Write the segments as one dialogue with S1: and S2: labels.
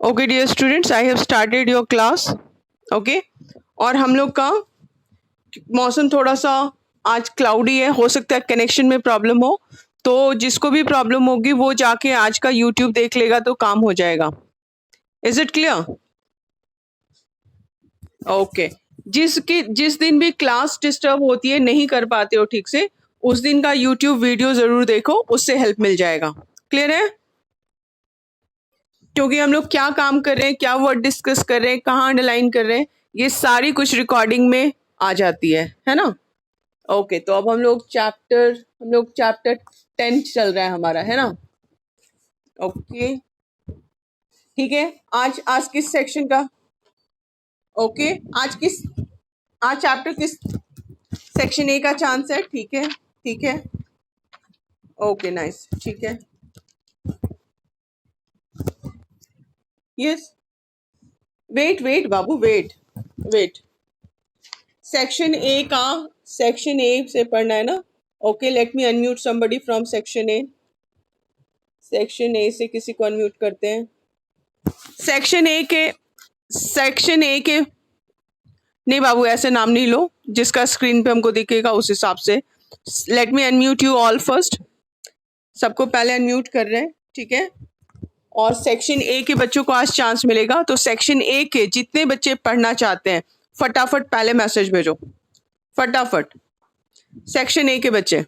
S1: Okay dear students, I have started your class. Okay, और हम लोग का मौसम थोड़ा सा आज क्लाउडी है, हो सकता है कनेक्शन में प्रॉब्लम हो, तो जिसको भी प्रॉब्लम होगी वो जाके आज का यूट्यूब देख लेगा तो काम हो जाएगा। Is it clear? ओके। जिस दिन भी क्लास डिस्टर्ब होती है, नहीं कर पाते हो ठीक से, उस दिन का यूट्यूब वीडियो जरूर देखो, उससे हेल्प मिल जाएगा। क्लियर है? क्योंकि हम लोग क्या काम कर रहे हैं, क्या वर्ड डिस्कस कर रहे हैं, कहाँ अंडरलाइन कर रहे हैं, ये सारी कुछ रिकॉर्डिंग में आ जाती है ना। ओके, तो अब हम लोग चैप्टर 10 चल रहा है हमारा, है ना। ओके, ठीक है। आज आज किस सेक्शन का? ओके, आज चैप्टर किस? सेक्शन ए का चांस है। ठीक है, ठीक है। ओके, नाइस, ठीक है। यस, वेट वेट बाबू, वेट वेट। सेक्शन ए से पढ़ना है ना। Okay, let me unmute somebody from section A. Section A से किसी को अनम्यूट करते हैं। सेक्शन ए के नहीं बाबू, ऐसे नाम नहीं लो, जिसका स्क्रीन पे हमको दिखेगा उस हिसाब से। Late me unmute you all first. सबको पहले अनम्यूट कर रहे हैं, ठीक है। और सेक्शन ए के बच्चों को आज चांस मिलेगा, तो सेक्शन ए के जितने बच्चे पढ़ना चाहते हैं फटाफट पहले मैसेज भेजो, फटाफट। सेक्शन ए के बच्चे।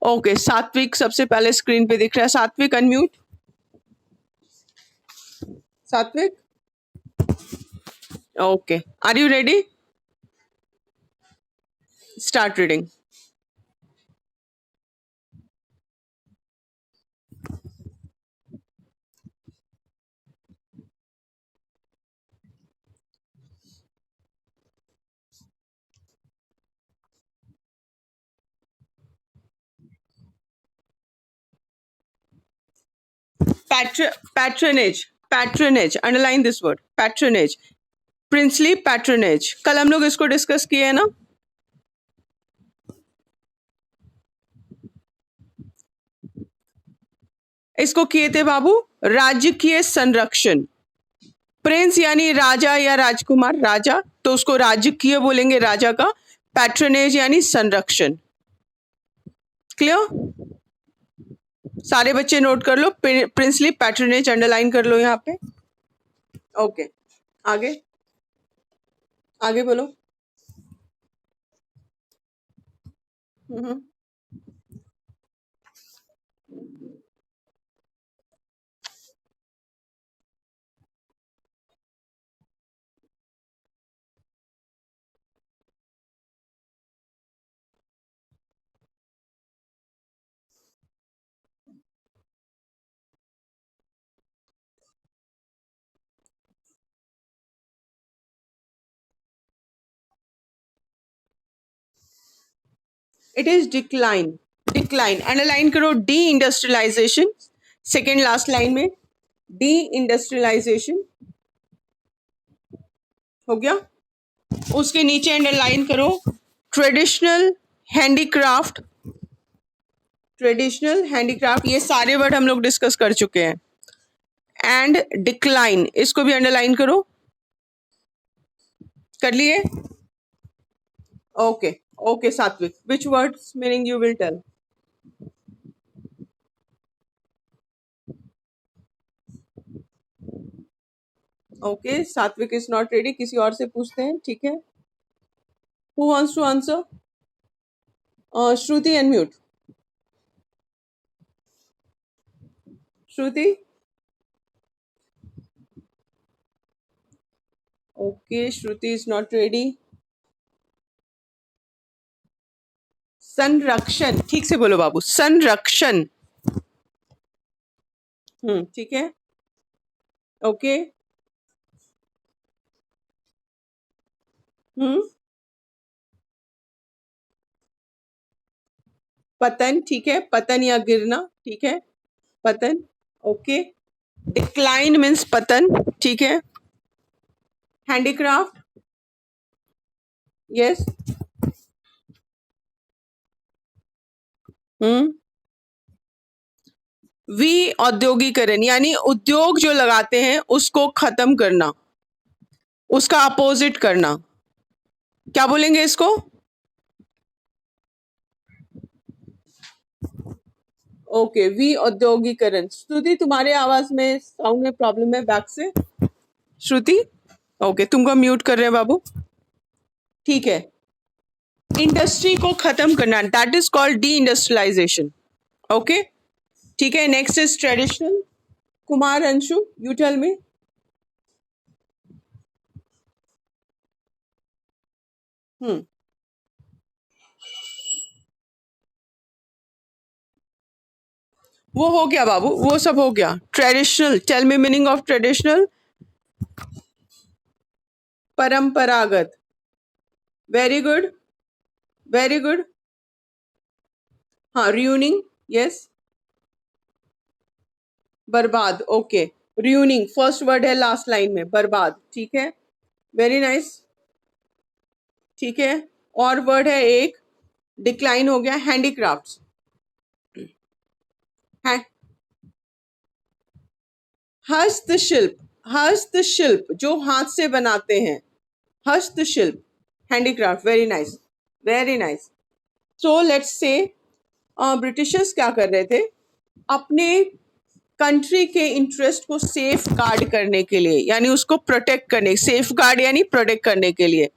S1: ओके, सात्विक सबसे पहले स्क्रीन पे दिख रहा है। Satvik unmute. Satvik, okay, are you ready? Start reading. Patronage, underline this word, patronage. Princely patronage, कल हम लोग इसको डिस्कस किए हैं ना। इसको किए थे बाबू, राजकीय संरक्षण। प्रिंस यानी राजा या राजकुमार, राजा, तो उसको राजकीय बोलेंगे, राजा का। पैट्रनेज यानी संरक्षण। क्लियर? सारे बच्चे नोट कर लो, प्रिंसली पैट्रनेज अंडरलाइन कर लो यहाँ पे। ओके, आगे आगे बोलो। It is decline. Decline underline करो, deindustrialization, second last line में डी इंडस्ट्रियलाइजेशन हो गया। उसके नीचे अंडरलाइन करो ट्रेडिशनल हैंडीक्राफ्ट। ट्रेडिशनल हैंडीक्राफ्ट, ये सारे वर्ड हम लोग डिस्कस कर चुके हैं। एंड डिक्लाइन, इसको भी अंडरलाइन करो। कर लिए? Okay okay Satvik, which words meaning you will tell? Okay, Satvik is not ready, किसी और से पूछते हैं, ठीक है। Who wants to answer? Shruti unmute. Shruti, okay, Shruti is not ready. संरक्षण, ठीक से बोलो बाबू, संरक्षण। ठीक है, ओके। पतन, ठीक है, पतन या गिरना, ठीक है, पतन। ओके, डिक्लाइन मीन्स पतन, ठीक है। Handicraft, yes. वी औद्योगिकरण यानी उद्योग जो लगाते हैं उसको खत्म करना, उसका अपोजिट करना। क्या बोलेंगे इसको? ओके, वी औद्योगिकरण। श्रुति, तुम्हारे आवाज में साउंड में प्रॉब्लम है बैक से। श्रुति, ओके, तुमको म्यूट कर रहे हैं बाबू। ठीक है, इंडस्ट्री को खत्म करना, that is called deindustrialization. Okay, ठीक है। Next is traditional. Kumar Anshu, you tell me. Hmm, वो हो गया बाबू, वो सब हो गया। Traditional, tell me meaning of traditional. परंपरागत। Very good, very good. हाँ, रियूनिंग, यस। बर्बाद, ओके। रियूनिंग फर्स्ट वर्ड है लास्ट लाइन में, बर्बाद, ठीक है। वेरी नाइस, ठीक है। और वर्ड है एक, डिक्लाइन हो गया, हैंडीक्राफ्ट्स। है, हस्तशिल्प, हस्तशिल्प जो हाथ से बनाते हैं, हस्तशिल्प, handicraft. Very nice, very nice. So let's say Britishers क्या कर रहे थे, अपने कंट्री के इंटरेस्ट को सेफ गार्ड करने के लिए, यानी उसको प्रोटेक्ट करने, सेफ गार्ड यानी प्रोटेक्ट करने के लिए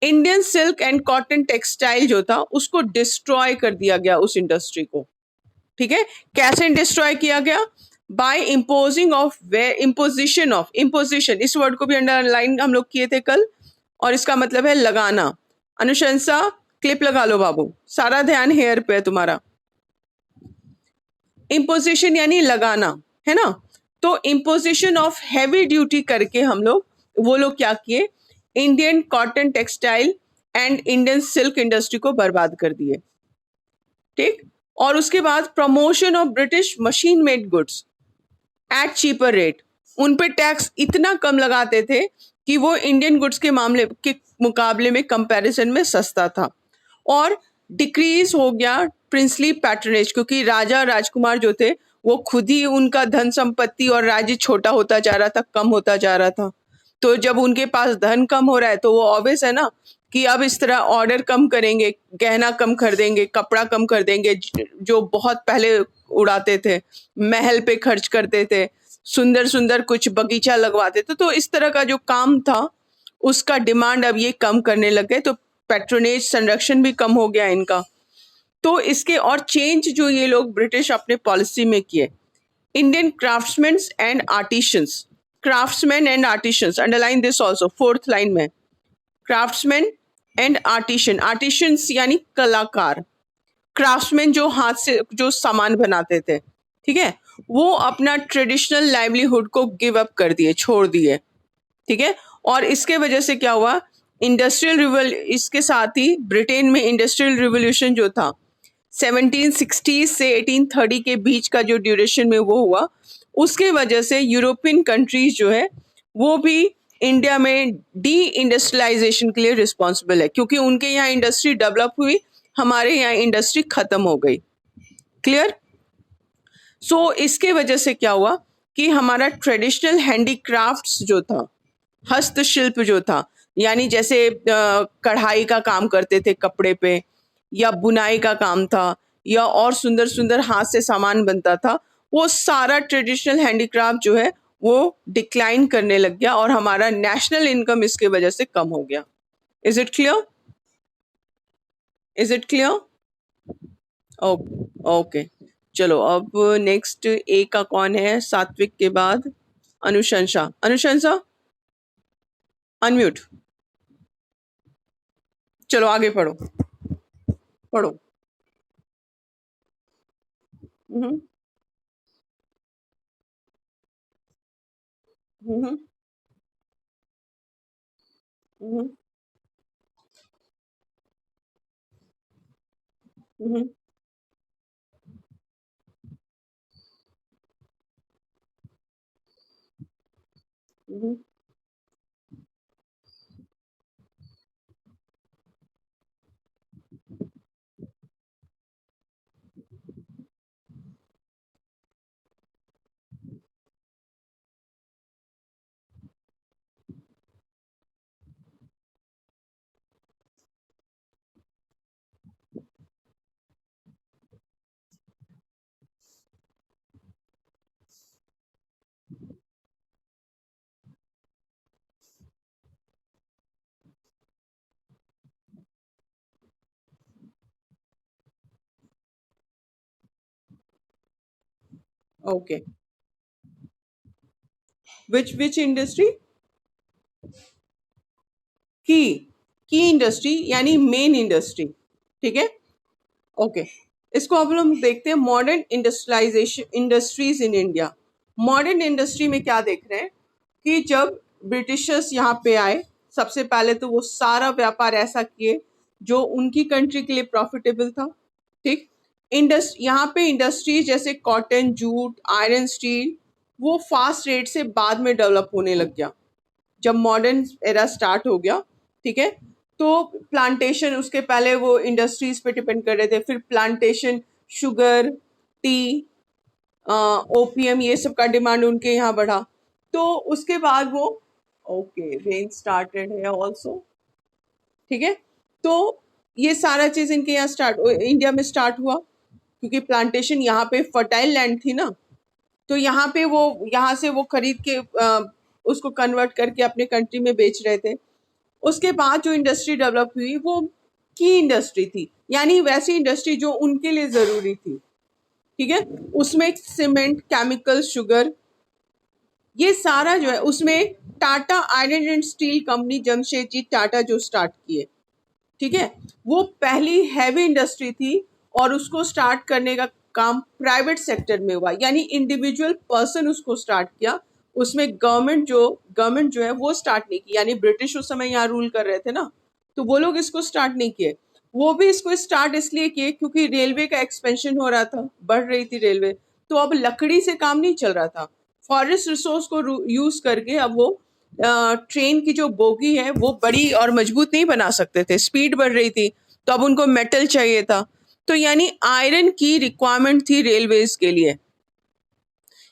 S1: Indian silk and cotton textile जो था उसको डिस्ट्रॉय कर दिया गया, उस इंडस्ट्री को। ठीक है, कैसे डिस्ट्रॉय किया गया? By imposing of, way imposition of, imposition इस वर्ड को भी अंडरलाइन हम लोग किए थे कल, और इसका मतलब है लगाना। अनुशंसा, क्लिप लगा लो बाबू, सारा ध्यान हेयर पे है तुम्हारा। इम्पोजिशन यानी लगाना, है ना। तो इम्पोजिशन ऑफ हैवी ड्यूटी करके हम लोग, वो लोग क्या किए, Indian cotton textile and Indian silk industry को बर्बाद कर दिए। ठीक। और उसके बाद promotion of British machine made goods at cheaper rate, उन पे टैक्स इतना कम लगाते थे कि वो इंडियन गुड्स के मामले के मुकाबले में कंपैरिजन में सस्ता था। और डिक्रीज हो गया प्रिंसली पैटर्नेज, क्योंकि राजा राजकुमार जो थे वो खुद ही, उनका धन संपत्ति और राज्य छोटा होता जा रहा था, कम होता जा रहा था। तो जब उनके पास धन कम हो रहा है तो वो ऑब्वियस है ना कि अब इस तरह ऑर्डर कम करेंगे, गहना कम कर देंगे, कपड़ा कम कर देंगे, जो बहुत पहले उड़ाते थे, महल पे खर्च करते थे, सुंदर सुंदर कुछ बगीचा लगवाते थे। तो इस तरह का जो काम था उसका डिमांड अब ये कम करने लग गए, तो पैट्रोनेज संरक्षण भी कम हो गया इनका। तो इसके और चेंज जो ये लोग ब्रिटिश अपने पॉलिसी में किए, Indian craftsman and artisans, craftsman and artisans, underline this also fourth line में, क्राफ्ट्समैन एंड आर्टिशन, आर्टिशंस यानी कलाकार, क्राफ्ट्समैन जो हाथ से जो सामान बनाते थे, ठीक है, वो अपना ट्रेडिशनल लाइवलीहुड को गिव अप कर दिए, छोड़ दिए। ठीक है, और इसके वजह से क्या हुआ, इंडस्ट्रियल रिवल, इसके साथ ही ब्रिटेन में इंडस्ट्रियल रिवोल्यूशन जो था 1760 से 1830 के बीच का जो ड्यूरेशन में वो हुआ, उसके वजह से यूरोपियन कंट्रीज जो है वो भी इंडिया में डी इंडस्ट्रियलाइजेशन के लिए रिस्पॉन्सिबल है, क्योंकि उनके यहाँ इंडस्ट्री डेवलप हुई, हमारे यहाँ इंडस्ट्री खत्म हो गई। क्लियर? सो इसके वजह से क्या हुआ कि हमारा ट्रेडिशनल हैंडीक्राफ्ट्स जो था, हस्तशिल्प जो था, यानी जैसे कढ़ाई का काम करते थे कपड़े पे, या बुनाई का काम था, या और सुंदर सुंदर हाथ से सामान बनता था, वो सारा ट्रेडिशनल हैंडीक्राफ्ट जो है वो डिक्लाइन करने लग गया, और हमारा नेशनल इनकम इसके वजह से कम हो गया। Is it clear? Is it clear? Okay, चलो अब नेक्स्ट ए का कौन है सात्विक के बाद? अनुशंसा, अनुशंसा अनम्यूट। चलो आगे पढ़ो, पढ़ो। Hmm, hmm, hmm, hmm, hmm, okay, which industry? की इंडस्ट्री यानी मेन इंडस्ट्री, ठीक है। ओके, इसको अब हम देखते हैं modern industrialization industries in India. Modern industry में क्या देख रहे हैं कि जब ब्रिटिशर्स यहाँ पे आए, सबसे पहले तो वो सारा व्यापार ऐसा किए जो उनकी कंट्री के लिए प्रॉफिटेबल था, ठीक। यहाँ पे इंडस्ट्रीज जैसे कॉटन, जूट, आयरन, स्टील, वो फास्ट रेट से बाद में डेवलप होने लग गया जब मॉडर्न एरा स्टार्ट हो गया, ठीक है। तो प्लांटेशन, उसके पहले वो इंडस्ट्रीज पे डिपेंड कर रहे थे, फिर प्लांटेशन, शुगर, टी, ओपीएम, ये सब का डिमांड उनके यहाँ बढ़ा। तो उसके बाद वो, ओके, रेन स्टार्टेड है ऑल्सो, ठीक है। तो ये सारा चीज इनके यहाँ इंडिया में स्टार्ट हुआ क्योंकि प्लांटेशन, यहाँ पे फर्टाइल लैंड थी ना, तो यहाँ पे वो, यहाँ से वो खरीद के उसको कन्वर्ट करके अपने कंट्री में बेच रहे थे। उसके बाद जो इंडस्ट्री डेवलप हुई वो की इंडस्ट्री थी, यानी वैसी इंडस्ट्री जो उनके लिए जरूरी थी, ठीक है। उसमें सीमेंट, केमिकल, शुगर, ये सारा जो है, उसमें Tata iron and steel company, Jamshedji Tata जो स्टार्ट किए, ठीक है, वो पहली हैवी इंडस्ट्री थी और उसको स्टार्ट करने का काम प्राइवेट सेक्टर में हुआ, यानी इंडिविजुअल पर्सन उसको स्टार्ट किया। उसमें गवर्नमेंट जो है वो स्टार्ट नहीं की, यानी ब्रिटिश उस समय यहाँ रूल कर रहे थे ना, तो वो लोग इसको स्टार्ट नहीं किए। वो भी इसको स्टार्ट इसलिए किए क्योंकि रेलवे का एक्सपेंशन हो रहा था, बढ़ रही थी रेलवे, तो अब लकड़ी से काम नहीं चल रहा था। फॉरेस्ट रिसोर्स को यूज करके अब वो ट्रेन की जो बोगी है वो बड़ी और मजबूत नहीं बना सकते थे, स्पीड बढ़ रही थी, तो अब उनको मेटल चाहिए था। तो यानी आयरन की रिक्वायरमेंट थी रेलवेज के लिए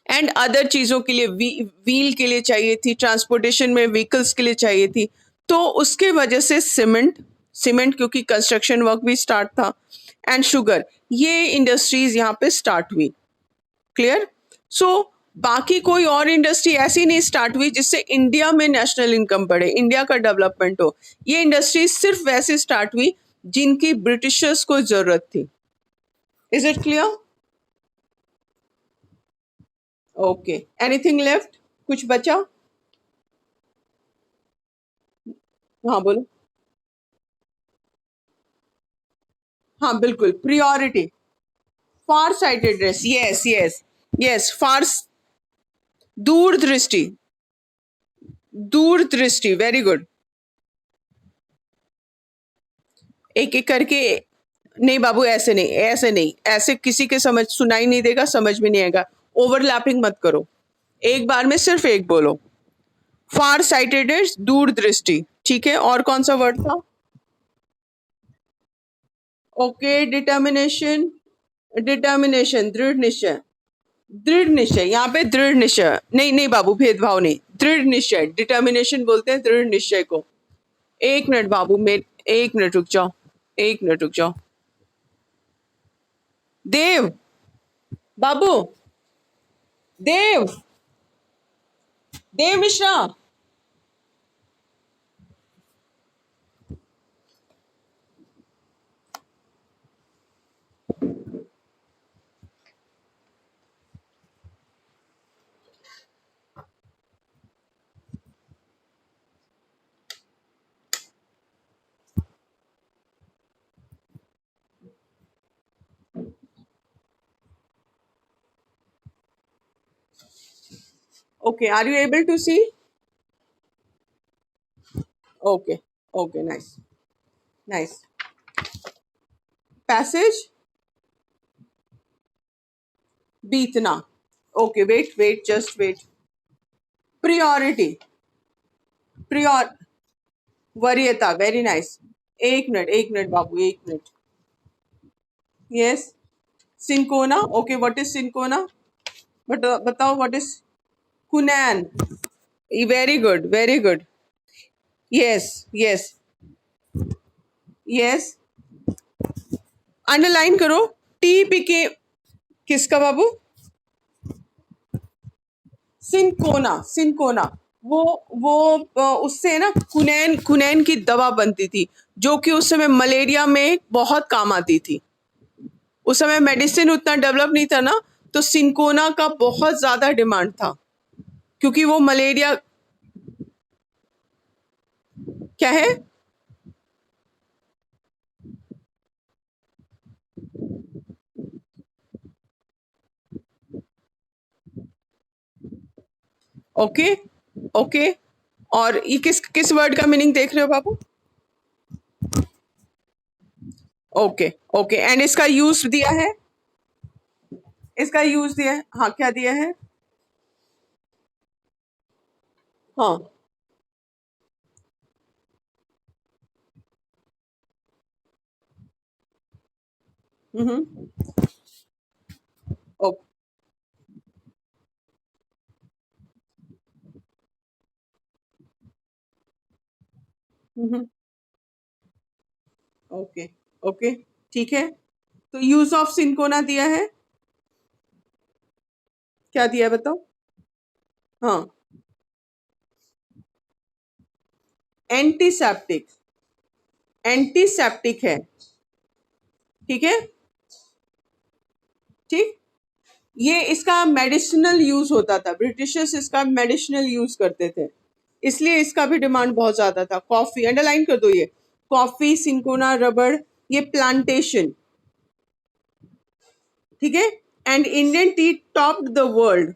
S1: एंड अदर चीजों के लिए, व्हील के लिए चाहिए थी, ट्रांसपोर्टेशन में व्हीकल्स के लिए चाहिए थी। तो उसके वजह से सीमेंट क्योंकि कंस्ट्रक्शन वर्क भी स्टार्ट था, एंड शुगर, ये इंडस्ट्रीज यहाँ पे स्टार्ट हुई। क्लियर? सो बाकी कोई और इंडस्ट्री ऐसी नहीं स्टार्ट हुई जिससे इंडिया में नेशनल इनकम बढ़े, इंडिया का डेवलपमेंट हो। ये इंडस्ट्री सिर्फ वैसे स्टार्ट हुई जिनकी ब्रिटिशर्स को जरूरत थी। Is it clear? Okay, anything left? कुछ बचा? हाँ बोलो। हाँ बिल्कुल, priority, far sightedness, yes yes yes, far, दूरदृष्टि, दूरदृष्टि, वेरी गुड। एक एक करके, नहीं बाबू, ऐसे नहीं, ऐसे नहीं, ऐसे किसी के समझ सुनाई नहीं देगा, समझ में नहीं आएगा। ओवरलैपिंग मत करो, एक बार में सिर्फ एक बोलो। फार साइटेडनेस, दूरदृष्टि, ठीक है। और कौन सा वर्ड था? ओके, डिटर्मिनेशन, डिटर्मिनेशन, दृढ़ निश्चय, दृढ़ निश्चय, यहाँ पे दृढ़ निश्चय नहीं, नहीं बाबू, भेदभाव नहीं, दृढ़ निश्चय, डिटर्मिनेशन बोलते हैं दृढ़ निश्चय को। एक मिनट बाबू, एक मिनट रुक जाओ, एक मिनट रुक जाओ। देव, बाबू, देव, देव Mishra, okay, are you able to see? Okay, okay, nice, nice. Passage, beatna, okay, wait, just wait. Priority, prior, वरीयता, वेरी नाइस। एक मिनट बाबू, एक minute. Yes, cinchona, okay, what is cinchona? But बताओ व्हाट इज कुनैन? Very good, very good. Yes yes yes, underline करो। टी पीके, किसका बाबू? सिंकोना, सिंकोना, वो उससे ना कुनैन की दवा बनती थी, जो कि उस समय मलेरिया में बहुत काम आती थी। उस समय मेडिसिन उतना डेवलप नहीं था ना, तो सिंकोना का बहुत ज्यादा डिमांड था, क्योंकि वो मलेरिया क्या है, ओके ओके। और ये किस किस वर्ड का मीनिंग देख रहे हो बाबू? Okay okay. एंड इसका यूज दिया है, इसका यूज दिया है, हाँ क्या दिया है? हाँ। हम्म। ओके। हम्म। ओके ओके ठीक है। तो यूज ऑफ सिंकोना दिया है, क्या दिया है बताओ? हाँ, एंटीसेप्टिक, एंटीसेप्टिक है, ठीक है, ठीक। ये इसका मेडिसिनल यूज होता था, ब्रिटिशर्स इसका मेडिसिनल यूज करते थे, इसलिए इसका भी डिमांड बहुत ज्यादा था। कॉफी, अंडरलाइन कर दो ये, कॉफी, सिंकोना, रबड़, ये प्लांटेशन, ठीक है। And Indian T topped the world,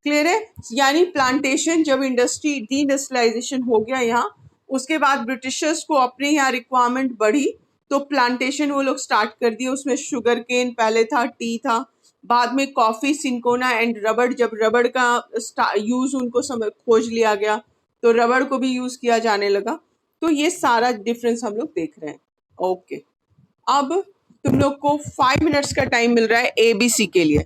S1: clear है? यानी प्लांटेशन, जब इंडस्ट्री डी इंडस्ट्रियलाइजेशन हो गया यहाँ, उसके बाद ब्रिटिशर्स को अपने यहाँ रिक्वायरमेंट बढ़ी, तो प्लांटेशन वो लोग स्टार्ट कर दिए। उसमें शुगर केन पहले था, टी था, बाद में कॉफी, सिंकोना एंड रबड़। जब रबड़ का यूज उनको समय खोज लिया गया, तो रबड़ को भी यूज किया जाने लगा। तो ये सारा डिफरेंस हम लोग देख रहे हैं। ओके, अब तुम लोग को 5 मिनट्स का टाइम मिल रहा है एबीसी के लिए,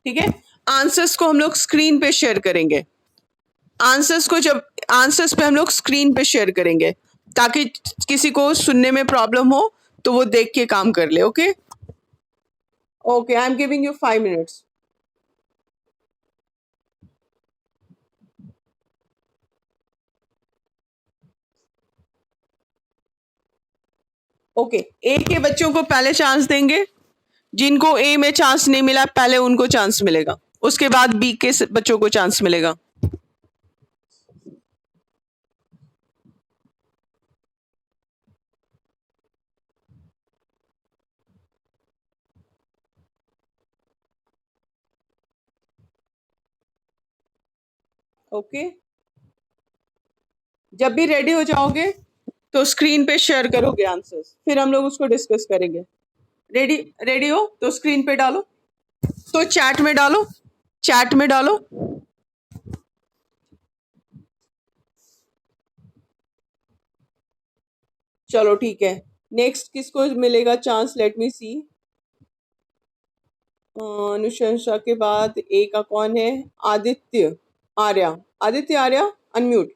S1: ठीक है। आंसर्स को हम लोग स्क्रीन पे शेयर करेंगे, आंसर्स को जब आंसर्स पे हम लोग स्क्रीन पे शेयर करेंगे, ताकि किसी को सुनने में प्रॉब्लम हो तो वो देख के काम कर ले। Okay okay, I am giving you 5 minutes. Okay, ए के बच्चों को पहले चांस देंगे, जिनको ए में चांस नहीं मिला पहले उनको चांस मिलेगा, उसके बाद बी के बच्चों को चांस मिलेगा। ओके, जब भी रेडी हो जाओगे तो स्क्रीन पे शेयर करोगे आंसर्स, फिर हम लोग उसको डिस्कस करेंगे। रेडी, रेडी हो तो स्क्रीन पे डालो, तो चैट में डालो, चैट में डालो। चलो ठीक है, नेक्स्ट किसको मिलेगा चांस? लेट मी सी। अनुशंसा के बाद ए का कौन है? आदित्य आर्या, आदित्य आर्या, अनम्यूट।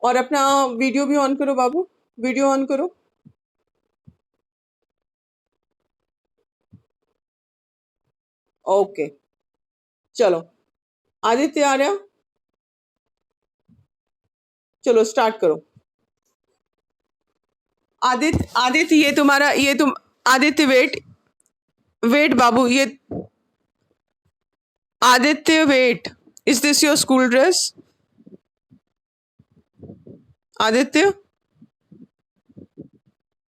S1: और अपना वीडियो भी ऑन करो बाबू, वीडियो ऑन करो। ओके, चलो आदित्य आर्या, चलो स्टार्ट करो। आदित्य, आदित्य ये तुम्हारा, ये तुम, आदित्य वेट, वेट बाबू, ये Aditya wait, is this your school dress? Aditya,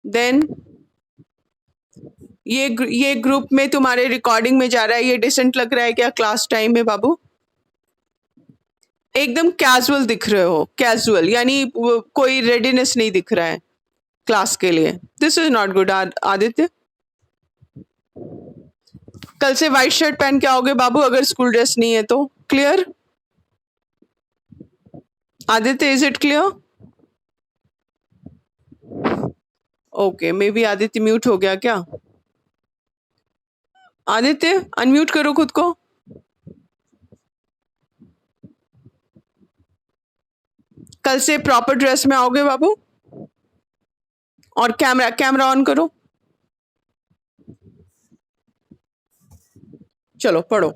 S1: then ये ग्रुप में तुम्हारे रिकॉर्डिंग में जा रहा है, ये डिसेंट लग रहा है क्या क्लास टाइम में बाबू? एकदम कैजुअल दिख रहे हो, कैजुअल यानी कोई रेडीनेस नहीं दिख रहा है क्लास के लिए। This is not good Aditya. कल से व्हाइट शर्ट पहन के आओगे बाबू, अगर स्कूल ड्रेस नहीं है तो। Clear Aditya, is it clear? Okay, may be Aditya mute हो गया क्या? आदित्य अनम्यूट करो खुद को। कल से प्रॉपर ड्रेस में आओगे बाबू, और कैमरा कैमरा ऑन करो। चलो पढ़ो।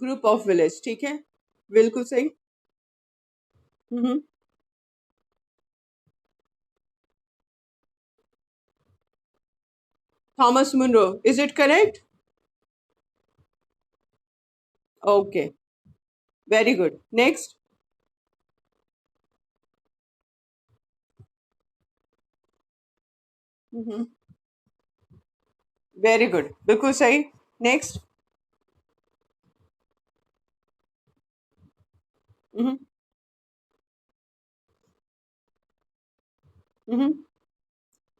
S1: ग्रुप ऑफ विलेज, ठीक है, बिल्कुल सही। Hmm. Thomas Munro, is it correct? Okay, very good. Next. Very good, बिल्कुल सही। Next.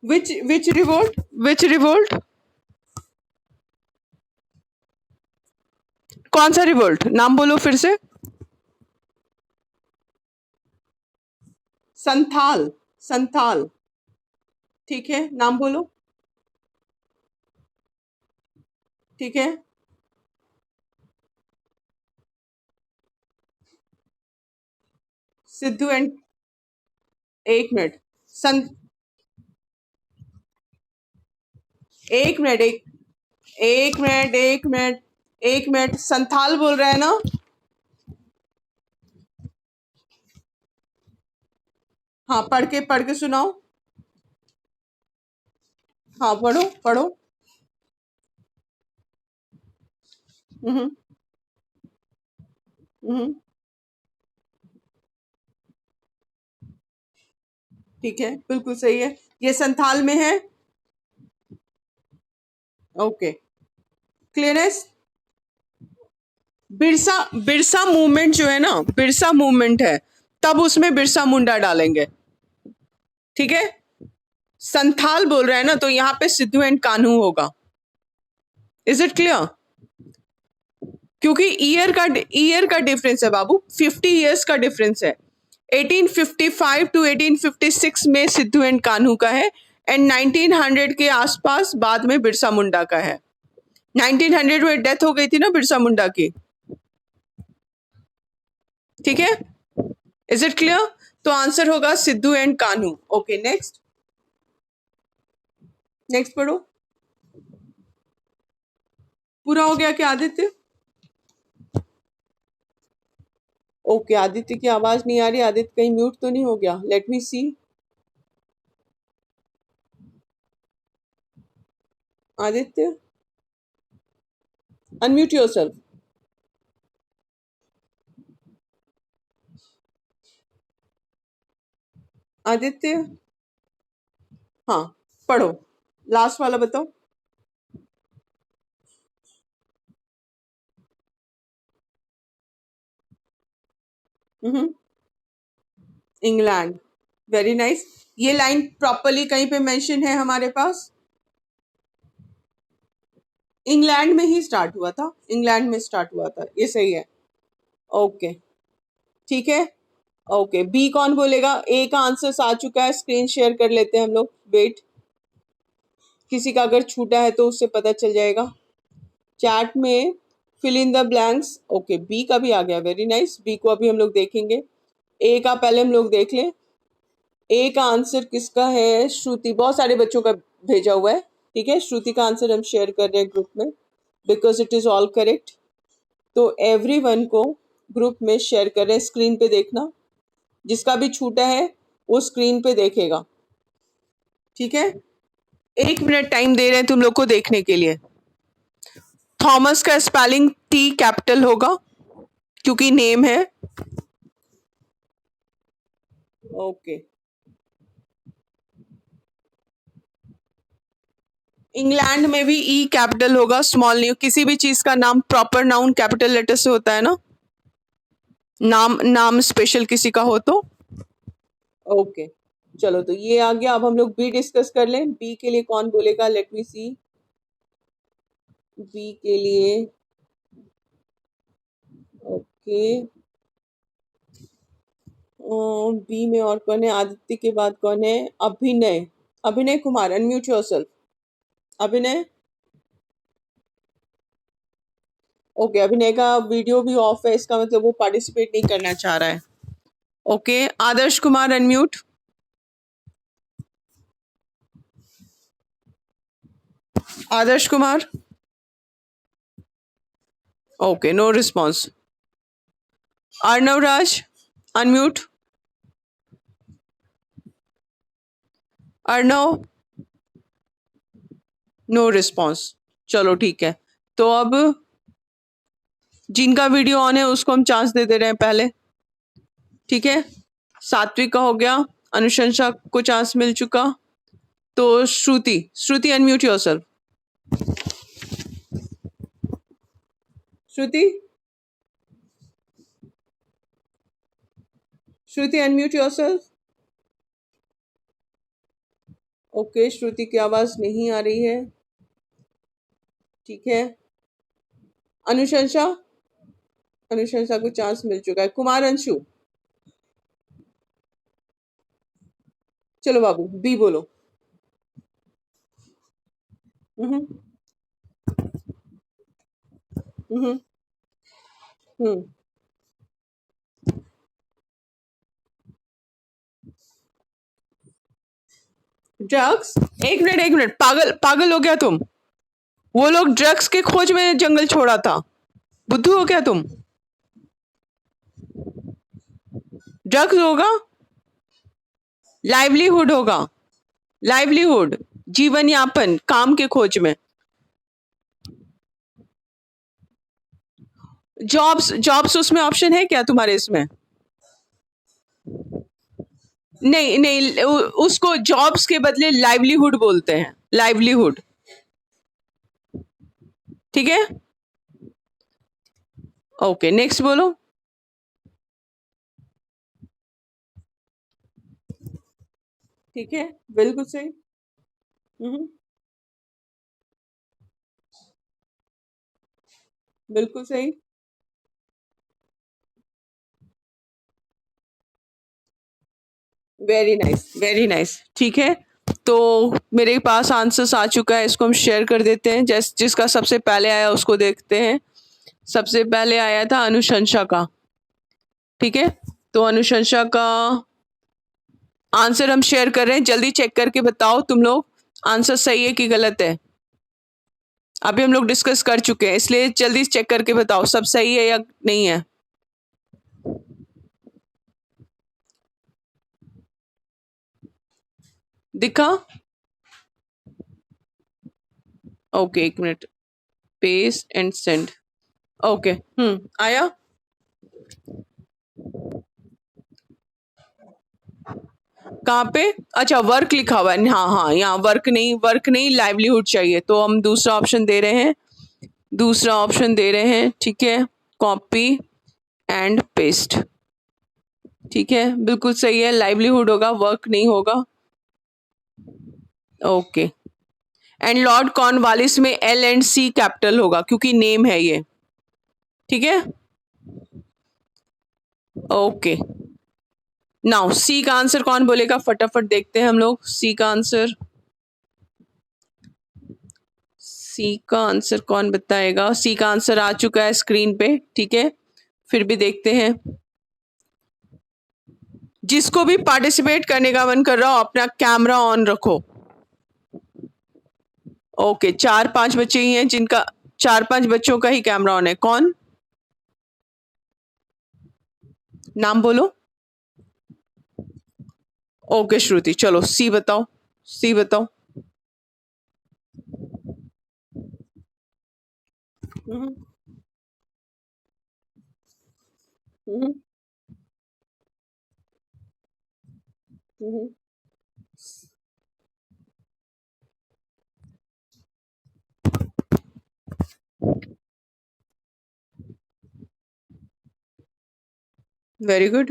S1: Which revolt? Which revolt? कौन सा रिवोल्ट, नाम बोलो फिर से। संथाल, संथाल, ठीक है, नाम बोलो। ठीक है, सिद्धू एंड, एक मिनट। सं एक मिनट, एक मिनट, एक मिनट, एक मिनट, संथाल बोल रहा है ना? हाँ, पढ़ के सुनाओ। हाँ, पढ़ो पढ़ो। हम्म। हम्म। ठीक है, बिल्कुल सही है। ये संथाल में है। Okay, clearance. Birsa, Birsa movement जो है ना, बिरसा मूवमेंट है, तब उसमें बिरसा मुंडा डालेंगे। ठीक है, संथाल बोल रहा है ना, तो यहाँ पे सिद्धू एंड कान्हू होगा। Is it clear? क्योंकि ईयर का डिफरेंस है बाबू, 50 इयर्स का डिफरेंस है। 1855 टू 1856 में सिद्धू एंड कान्हू का है, एंड 1900 के आसपास बाद में बिरसा मुंडा का है। 1900 में डेथ हो गई थी ना बिरसा मुंडा की। ठीक है, इज इट क्लियर? तो आंसर होगा Sidhu and Kanhu. Okay, next. Next पढ़ो। पूरा हो गया क्या आदित्य? ओके, आदित्य की आवाज नहीं आ रही। आदित्य कहीं म्यूट तो नहीं हो गया? Let me see. Aditya, unmute yourself. Aditya, हाँ, पढ़ो, लास्ट वाला बताओ। England, very nice. ये लाइन प्रॉपरली कहीं पे मेंशन है हमारे पास? इंग्लैंड में ही स्टार्ट हुआ था, इंग्लैंड में स्टार्ट हुआ था, ये सही है। ओके, ठीक है। ओके, बी कौन बोलेगा? ए का आंसर आ चुका है, स्क्रीन शेयर कर लेते हैं हम लोग। वेट, किसी का अगर छूटा है तो उससे पता चल जाएगा चैट में। Fill in the blanks. Okay, B का भी आ गया, वेरी नाइस। बी को अभी हम लोग देखेंगे। ए का पहले हम लोग देख लें। ए का आंसर किसका है? श्रुति, बहुत सारे बच्चों का भेजा हुआ है। ठीक है, श्रुति का आंसर हम शेयर कर रहे हैं ग्रुप में, because it is all correct. तो एवरीवन को ग्रुप में शेयर कर रहे हैं, स्क्रीन पे देखना। जिसका भी छूटा है वो स्क्रीन पे देखेगा। ठीक है, 1 मिनट टाइम दे रहे हैं तुम लोग को देखने के लिए। थॉमस का स्पेलिंग टी कैपिटल होगा क्योंकि नेम है। ओके, इंग्लैंड में भी ई कैपिटल होगा, स्मॉल नहीं। किसी भी चीज का नाम प्रॉपर नाउन कैपिटल लेटर से होता है ना, नाम नाम स्पेशल किसी का हो तो। ओके, चलो, तो ये आ गया। अब हम लोग बी डिस्कस कर लें। बी के लिए कौन बोलेगा? लेट मी सी। बी के लिए, ओके, बी में और कौन है? आदित्य के बाद कौन है? अभिनय, अभिनय कुमार, अनम्यूट योरसेल्फ। अभिनय, ओके, अभिनय का वीडियो भी ऑफ है, इसका मतलब वो पार्टिसिपेट नहीं करना चाह रहा है। Okay, Adarsh Kumar, unmute. Adarsh Kumar, okay, no response. Arnav Raj, unmute. Arnav, no response. चलो ठीक है. तो अब जिनका वीडियो ऑन है उसको हम चांस दे दे रहे हैं पहले. ठीक है, सात्विक का हो गया, अनुशंसा को चांस मिल चुका. तो श्रुति, श्रुति अनम्यूट योरसेल्फ. श्रुति, श्रुति अनम्यूट योरसेल्फ. ओके, श्रुति की आवाज नहीं आ रही है. ठीक है, अनुशंसा, अनुशंसा को चांस मिल चुका है. कुमार अंशु, चलो बाबू बी बोलो. हम्म. हम्म. हम्म. ड्रग्स. एक मिनट, एक मिनट, पागल पागल हो गया तुम. वो लोग ड्रग्स के खोज में जंगल छोड़ा था. बुद्धू हो क्या तुम? ड्रग्स होगा, लाइवलीहुड होगा. लाइवलीहुड, जीवन यापन, काम के खोज में. जॉब्स, जॉब्स उसमें ऑप्शन है क्या तुम्हारे इसमें? नहीं नहीं, उसको जॉब्स के बदले लाइवलीहुड बोलते हैं. लाइवलीहुड. ठीक है, ओके, नेक्स्ट बोलो. ठीक है, बिल्कुल सही. बिल्कुल सही. Very nice, very nice. ठीक है, तो मेरे पास आंसर्स आ चुका है, इसको हम शेयर कर देते हैं. जिसका सबसे पहले आया उसको देखते हैं. सबसे पहले आया था अनुशंसा का. ठीक है, तो अनुशंसा का आंसर हम शेयर कर रहे हैं. जल्दी चेक करके बताओ तुम लोग, आंसर सही है कि गलत है. अभी हम लोग डिस्कस कर चुके हैं, इसलिए जल्दी चेक करके बताओ सब सही है या नहीं है. दिखा? ओके, एक minute. Paste and send. Okay, आया. कहाँ पे? अच्छा, वर्क लिखा हुआ है. हाँ हाँ, यहाँ वर्क नहीं, वर्क नहीं, लाइवलीहुड चाहिए. तो हम दूसरा ऑप्शन दे रहे हैं, दूसरा ऑप्शन दे रहे हैं. ठीक है, कॉपी एंड पेस्ट. ठीक है, बिल्कुल सही है, लाइवलीहुड होगा, वर्क नहीं होगा. ओके, एंड लॉर्ड कॉर्नवालिस में एल एंड सी कैपिटल होगा क्योंकि नेम है ये. ठीक है, ओके. नाउ सी का आंसर कौन बोलेगा, फटाफट देखते हैं हम लोग. सी का आंसर, सी का आंसर कौन बताएगा? सी का आंसर आ चुका है स्क्रीन पे. ठीक है, फिर भी देखते हैं. जिसको भी पार्टिसिपेट करने का मन कर रहा हो अपना कैमरा ऑन रखो. ओके, 4-5 बच्चे ही हैं जिनका, 4-5 बच्चों का ही कैमरा ऑन है. कौन? नाम बोलो. ओके श्रुति, चलो सी बताओ, सी बताओ. Very good.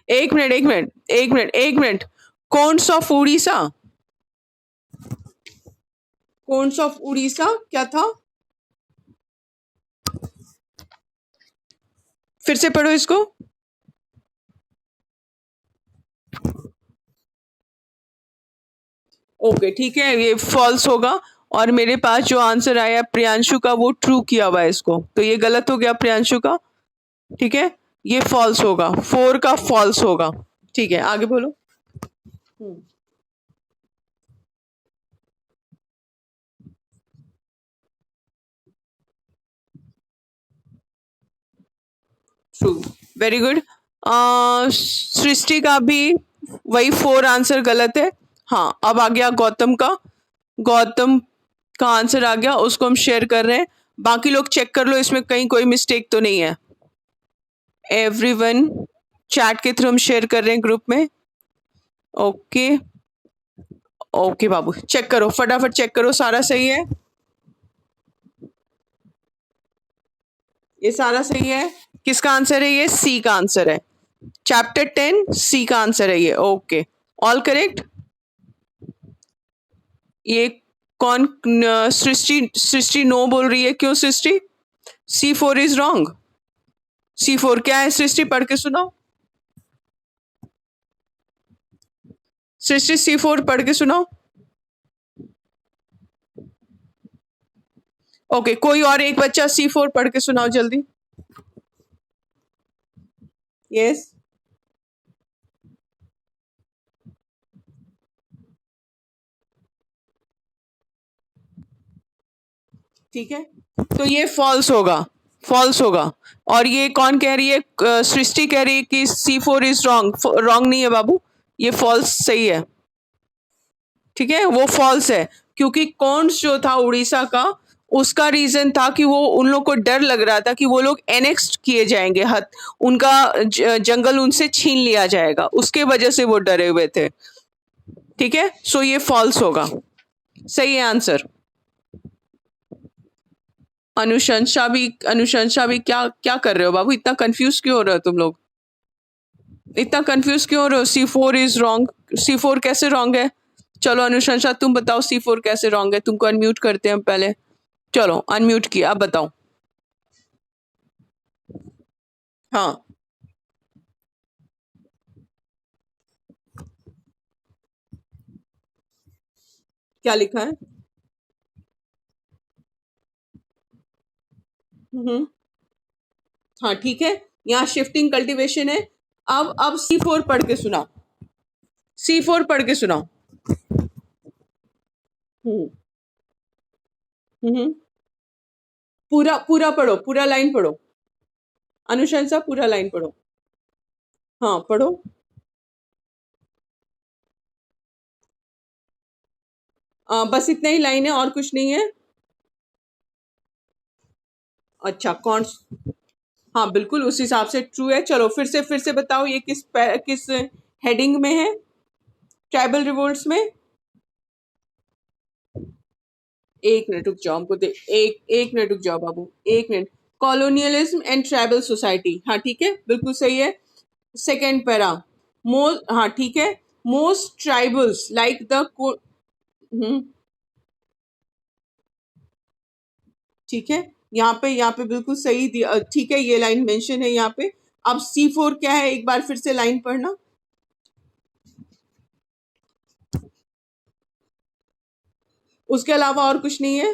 S1: एक मिनट, एक मिनट, एक मिनट, एक minute. Cons of Orissa, cons of Orissa क्या था? फिर से पढ़ो इसको. ओके ठीक है, ये फॉल्स होगा. और मेरे पास जो आंसर आया प्रियांशु का वो ट्रू किया हुआ है इसको, तो ये गलत हो गया प्रियांशु का. ठीक है, ये फॉल्स होगा, 4 का फॉल्स होगा. ठीक है, आगे बोलो. True, very good. सृष्टि का भी वही 4 आंसर गलत है। हाँ, अब आ गया गौतम का। गौतम का आंसर आ गया, उसको हम शेयर कर रहे हैं। बाकी लोग चेक कर लो इसमें कहीं कोई मिस्टेक तो नहीं है। एवरीवन चैट के थ्रू हम शेयर कर रहे हैं ग्रुप में। ओके, ओके बाबू, चेक करो, फटाफट चेक करो, सारा सही है। ये सारा सही है। किसका आंसर है ये? सी का आंसर है। चैप्टर 10 सी का आंसर है ये। Okay, all correct. ये कौन? सृष्टि, सृष्टि नो बोल रही है, क्यों सृष्टि? C4 is wrong. C4 क्या है सृष्टि? पढ़ के सुनाओ सृष्टि, C4 पढ़ के सुनाओ। ओके, कोई और एक बच्चा C4 पढ़ के सुनाओ जल्दी। यस, ठीक है, तो ये फॉल्स होगा, फॉल्स होगा। और ये कौन कह रही है? सृष्टि कह रही है कि C4 इज रॉन्ग। रॉन्ग नहीं है बाबू, ये फॉल्स सही है। ठीक है, वो फॉल्स है, क्योंकि कौंस जो था उड़ीसा का, उसका रीजन था कि वो उन लोग को डर लग रहा था कि वो लोग एनेक्स्ट किए जाएंगे, हद उनका जंगल उनसे छीन लिया जाएगा, उसके वजह से वो डरे हुए थे। ठीक है, सो ये फॉल्स होगा। सही है आंसर। अनुशंसा भी क्या क्या कर रहे हो बाबू? इतना कंफ्यूज क्यों हो रहे हो तुम लोग? इतना कंफ्यूज क्यों हो रहे हो? C4 is wrong. C4 कैसे रॉन्ग है? चलो अनुशंसा तुम बताओ C4 कैसे रॉन्ग है। तुमको अनम्यूट करते हैं हम पहले। चलो अनम्यूट किया, अब बताओ। हाँ, क्या लिखा है? हम्म, हाँ ठीक है, यहाँ शिफ्टिंग कल्टीवेशन है। अब C4 पढ़ के सुनाओ। C4 पढ़ के सुनाओ। हम्म, हम्म, पूरा पूरा पढ़ो, पूरा लाइन पढ़ो। अनुशंसा पूरा लाइन पढ़ो। हाँ पढ़ो। बस इतना ही लाइन है, और कुछ नहीं है। अच्छा, कौन? हाँ बिल्कुल उस हिसाब से ट्रू है। चलो फिर से बताओ, ये किस हेडिंग में है? ट्राइबल रिवोल्ट्स में। एक मिनट रुक जाओ, हमको दे, एक मिनट रुक जाओ बाबू, एक minute. Colonialism and tribal society, हाँ ठीक है, बिल्कुल सही है। सेकेंड पैरा, मोस्ट, हाँ ठीक है। मोस्ट ट्राइबल्स लाइक द, ठीक है, यहाँ पे बिल्कुल सही दिया, ठीक है, ये लाइन मेंशन है यहाँ पे। अब C4 क्या है, एक बार फिर से लाइन पढ़ना। उसके अलावा और कुछ नहीं है?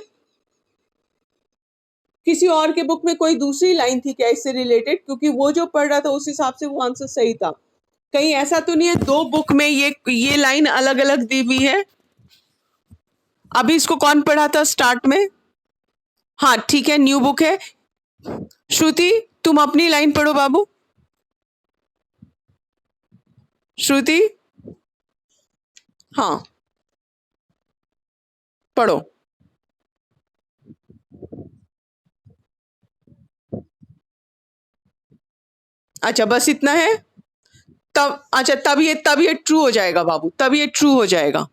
S1: किसी और के बुक में कोई दूसरी लाइन थी क्या इससे रिलेटेड? क्योंकि वो जो पढ़ रहा था उस हिसाब से वो आंसर सही था। कहीं ऐसा तो नहीं है दो बुक में ये लाइन अलग अलग दी हुई है? अभी इसको कौन पढ़ा था स्टार्ट में? हाँ ठीक है, न्यू बुक है। श्रुति, तुम अपनी लाइन पढ़ो बाबू। श्रुति, हाँ पढ़ो। अच्छा बस इतना है? तब अच्छा, तब ये ट्रू हो जाएगा बाबू, तब ये ट्रू हो जाएगा।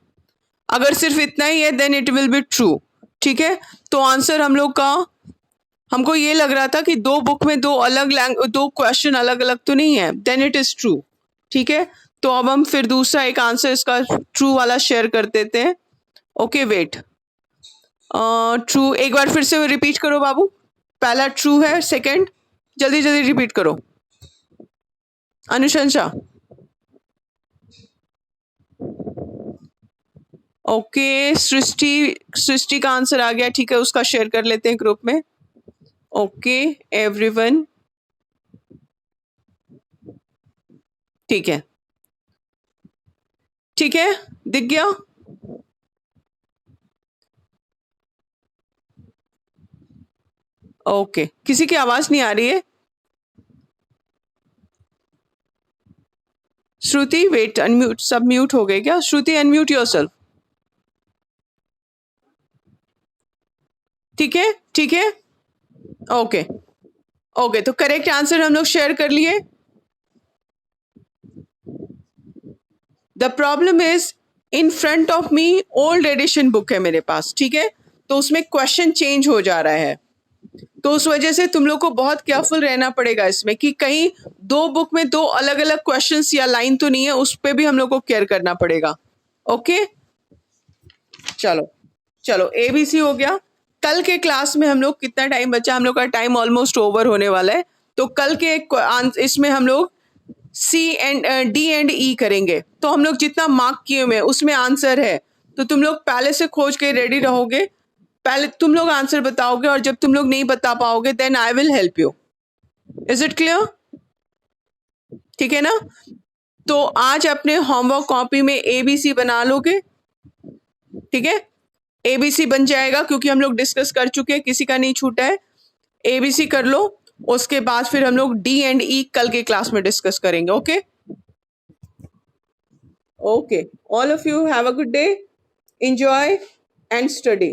S1: अगर सिर्फ इतना ही है then it will be true. ठीक है, तो आंसर हम लोग का, हमको ये लग रहा था कि दो बुक में दो क्वेश्चन अलग अलग तो नहीं है, देन इट इज ट्रू। ठीक है, तो अब हम फिर दूसरा एक आंसर इसका ट्रू वाला शेयर कर देते हैं। ओके वेट, ट्रू एक बार फिर से रिपीट करो बाबू। पहला ट्रू है, सेकंड जल्दी जल्दी रिपीट करो। अनुशंसा, ओके, सृष्टि, सृष्टि का आंसर आ गया, ठीक है, उसका शेयर कर लेते हैं ग्रुप में। ओके एवरीवन, ठीक है, ठीक है, दिख गया। ओके, किसी की आवाज नहीं आ रही है? श्रुति वेट, अनम्यूट, सब म्यूट हो गए क्या? श्रुति अनम्यूट योरसेल्फ। ठीक है, ठीक है, ओके ओके। तो करेक्ट आंसर हम लोग शेयर कर लिए। The problem is in front of me old addition book है मेरे पास, ठीक है, तो उसमें क्वेश्चन चेंज हो जा रहा है, तो उस वजह से तुम लोग को बहुत केयरफुल रहना पड़ेगा इसमें कि कहीं दो बुक में दो अलग अलग क्वेश्चंस या लाइन तो नहीं है, उस पर भी हम लोग को केयर करना पड़ेगा। ओके, चलो चलो, एबीसी हो गया। कल के क्लास में हम लोग, कितना टाइम बचा? हम लोग का टाइम ऑलमोस्ट ओवर होने वाला है, तो कल के इसमें हम लोग सी एंड डी एंड ई करेंगे। तो हम लोग जितना मार्क किए हुए उसमें आंसर है, तो तुम लोग पहले से खोज के रेडी रहोगे, पहले तुम लोग आंसर बताओगे, और जब तुम लोग नहीं बता पाओगे then I will help you. Is it clear? ठीक है ना? तो आज अपने होमवर्क कॉपी में एबीसी बना लोगे, ठीक है, एबीसी बन जाएगा क्योंकि हम लोग डिस्कस कर चुके हैं, किसी का नहीं छूटा है। एबीसी कर लो, उसके बाद फिर हम लोग डी एंड ई कल के क्लास में डिस्कस करेंगे। Okay okay, all of you have a good day, enjoy and study.